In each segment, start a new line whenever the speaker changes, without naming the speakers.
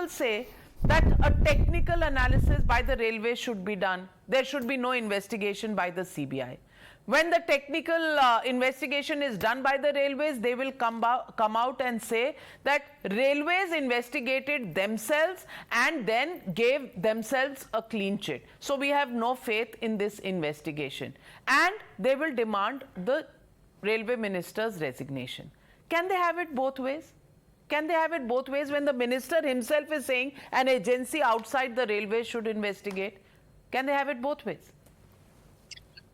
people say that a technical analysis by the railways should be done. There should be no investigation by the CBI. When the technical investigation is done by the railways, they will come out and say that railways investigated themselves and then gave themselves a clean chit. So we have no faith in this investigation. And they will demand the railway minister's resignation. Can they have it both ways? Can they have it both ways when the minister himself is saying an agency outside the railways should investigate? Can they have it both ways?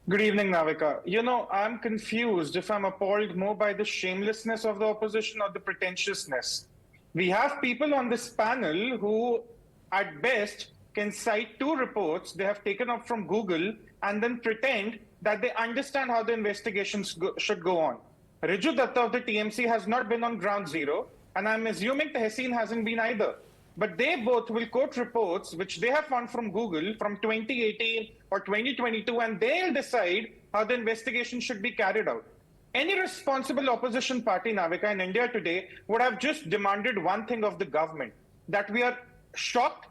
Good evening, Navika. You know, I'm confused if I'm appalled more by the shamelessness of the opposition or the pretentiousness. We have people on this panel who, at best, can cite 2 reports they have taken up from Google and then pretend that they understand how the investigations should go on. Riju Datta of the TMC has not been on ground zero, and I'm assuming Tehseen hasn't been either. But they both will quote reports which they have found from Google from 2018 or 2022, and they'll decide how the investigation should be carried out. Any responsible opposition party, Navika, in India today would have just demanded one thing of the government, that we are shocked,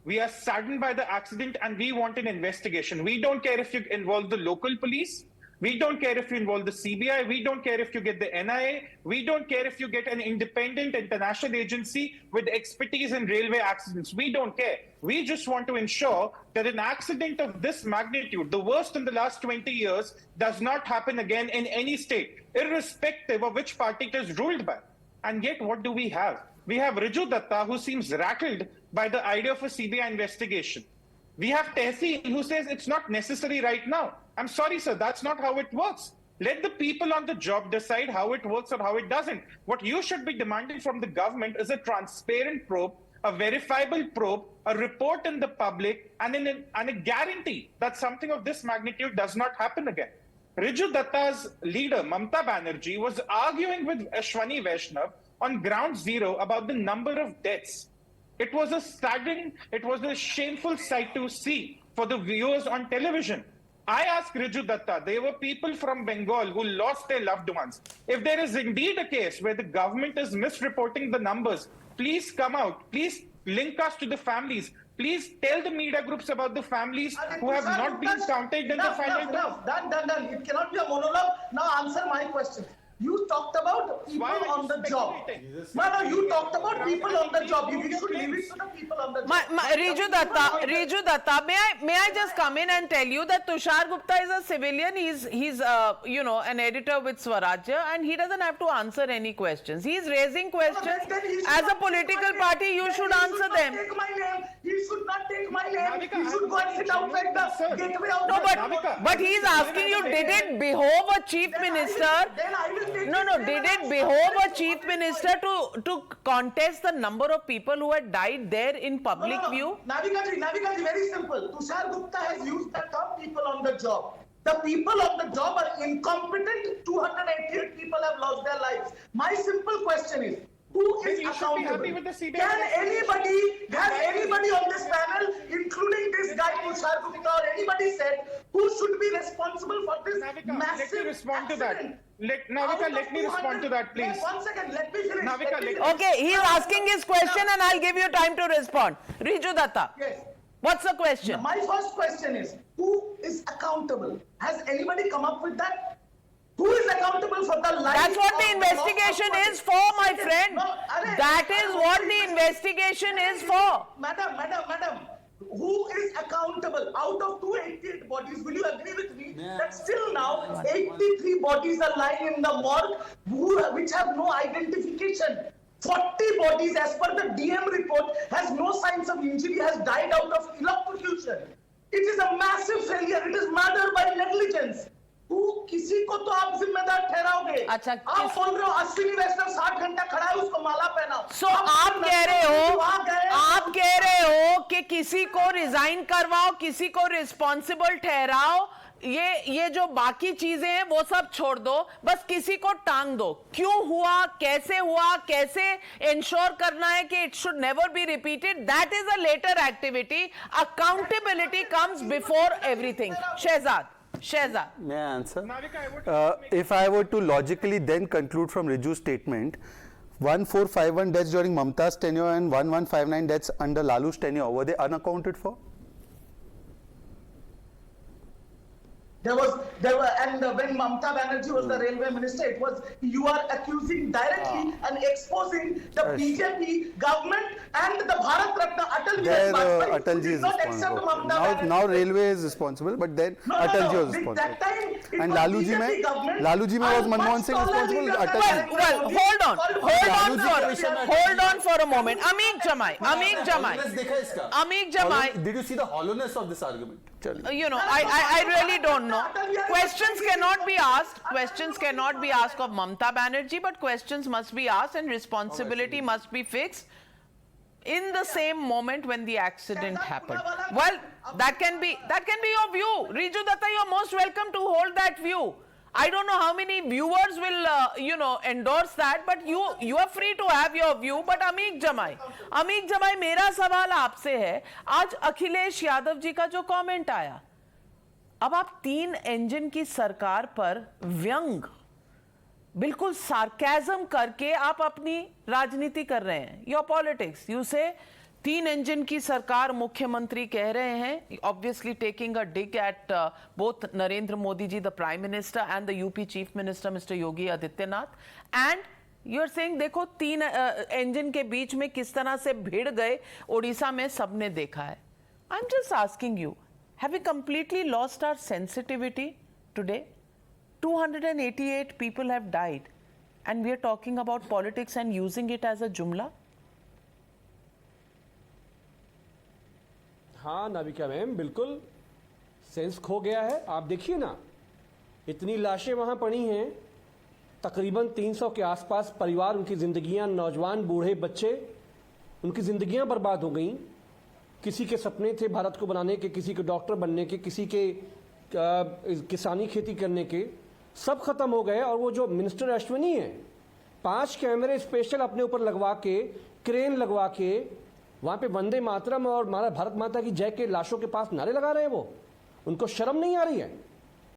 we are saddened by the accident, and we want an investigation. We don't care if you involve the local police. We don't care if you involve the CBI. We don't care if you get the NIA. We don't care if you get an independent international agency with expertise in railway accidents. We don't care. We just want to ensure that an accident of this magnitude, the worst in the last 20 years, does not happen again in any state, irrespective of which party it is ruled by. And yet, what do we have? We have Riju Datta, who seems rattled by the idea of a CBI investigation. We have Tehseen, who says it's not necessary right now. I'm sorry, sir, that's not how it works. Let the people on the job decide how it works or how it doesn't. What you should be demanding from the government is a transparent probe, a verifiable probe, a report in the public, and a guarantee that something of this magnitude does not happen again. Riju Datta's leader, Mamata Banerjee, was arguing with Ashwini Vaishnaw on ground zero about the number of deaths. It was a staggering, it was a shameful sight to see for the viewers on television. I asked Riju Datta, there were people from Bengal who lost their loved ones. If there is indeed a case where the government is misreporting the numbers, please come out. Please link us to the families. Please tell the media groups about the families who have not been counted in the final draft.
Done. It cannot be a monologue. Now answer my question. You talked about people on the job. No, you talked about people on the job. You should leave it to the people on the job.
Riju Datta, may I just come in and tell you that Tushar Gupta is a civilian. He's an editor with Swarajya, and he doesn't have to answer any questions. He's raising questions. As a political party, you should answer them.
He should not take my name. He should go and sit outside the gateway of
but he's asking you, did it behove a chief minister? Did it behove a chief minister to contest the number of people who had died there in public view?
Navika ji, very simple. Tushar Gupta has used the term people on the job. The people on the job are incompetent. 288 people have lost their lives. My simple question is, who is accountable? Has anybody on this panel, including this guy Tushar Gupta or anybody, said who should be responsible for this massive
let me respond to that. Let me respond to that, please.
One second, let me finish.
Okay, he's asking his question and I'll give you time to respond. Riju Datta.
Yes.
What's the question?
My first question is, who is accountable? Has anybody come up with that? Who is accountable for the life?
That's what the investigation is for, my friend. That is what the investigation is for.
Madam. Who is accountable? Out of 288 bodies, will you agree with me that still now 83 bodies are lying in the morgue which have no identification? 40 bodies, as per the DM report, has no signs of injury, has died out of electrocution. It is a massive failure. It is murder by negligence. किसी को तो आप जिम्मेदार ठहराओगे।
अच्छा,
आप बोल रहे हो अश्विनी वैष्णव 60 घंटा खड़ा है, उसको माला पहनाओ।
आप कह रहे हो कि किसी को रिजाइन करवाओ, किसी को रिस्पॉन्सिबल ठहराओ, ये जो बाकी चीजें हैं वो सब छोड़ दो, बस किसी को टांग दो। क्यों हुआ, कैसे इंश्योर करना है कि it should never be repeated, that is a letter activity. Accountability comes before everything. Shehzad.
May I answer? If I were to logically then conclude from Riju's statement, 1451 deaths during Mamta's tenure and 1159 deaths under Lalu's tenure, were they unaccounted for?
There were, and when Mamata Banerjee was the railway minister, it was, you are accusing directly and exposing the BJP government and the Bharat Ratna Atal
There,
Vajpayee,
Atalji
did
is
not accept
responsible.
Mamata
Now
Banerjee.
railway is responsible, but then Atalji was responsible.
That time, it
And
was
Laluji
BJP
mein,
government.
Laluji mein was
And
Manmohan
much
Singh
taller
responsible.
leader than
Atalji.
Narendra
Well,
Modi.
hold on for a moment. Amik Jamai.
Did you see the hollowness of this argument?
You know, I really don't know. Questions cannot be asked. Questions cannot be asked of Mamata Banerjee, but questions must be asked and responsibility must be fixed in the same moment when the accident happened. Well, that can be your view. Riju Datta, you're most welcome to hold that view. I don't know how many viewers will, endorse that, but you are free to have your view. But Amik Jamai, मेरा सवाल आपसे है, आज अखिलेश यादव जी का जो comment आया, अब आप 3 इंजन की सरकार पर व्यंग, बिल्कुल सार्केज्म करके आप अपनी राजनीति कर रहे हैं. योर पॉलिटिक्स, यू से 3 इंजन की सरकार मुख्यमंत्री कह रहे हैं, obviously taking a dig at both Narendra Modi ji the prime minister and the UP chief minister mister Yogi Adityanath, and you are saying देखो 3 इंजन के बीच में किस तरह से भिड़ गए, ओडिशा में सबने देखा है. I am just asking you, have we completely lost our sensitivity today? 288 people have died and we are talking about politics and using it as a jumla.
हाँ नाविका मैम, बिल्कुल सेंस खो गया है. आप देखिए ना, इतनी लाशें वहां पड़ी हैं, तकरीबन 300 के आसपास परिवार, उनकी जिंदगियां, नौजवान, बूढ़े, बच्चे, उनकी जिंदगियां बर्बाद हो गई. किसी के सपने थे भारत को बनाने के, किसी के डॉक्टर बनने के, किसी के किसानी खेती करने के, सब खत्म हो गए. और वो जो मिनिस्टर अश्विनी है, 5 कैमरे स्पेशल अपने ऊपर लगवा के, क्रेन लगवा के, वहां पे वंदे मातरम और भारत माता की जय के लाशों के पास नारे लगा रहे हैं. वो, उनको शर्म नहीं आ रही है?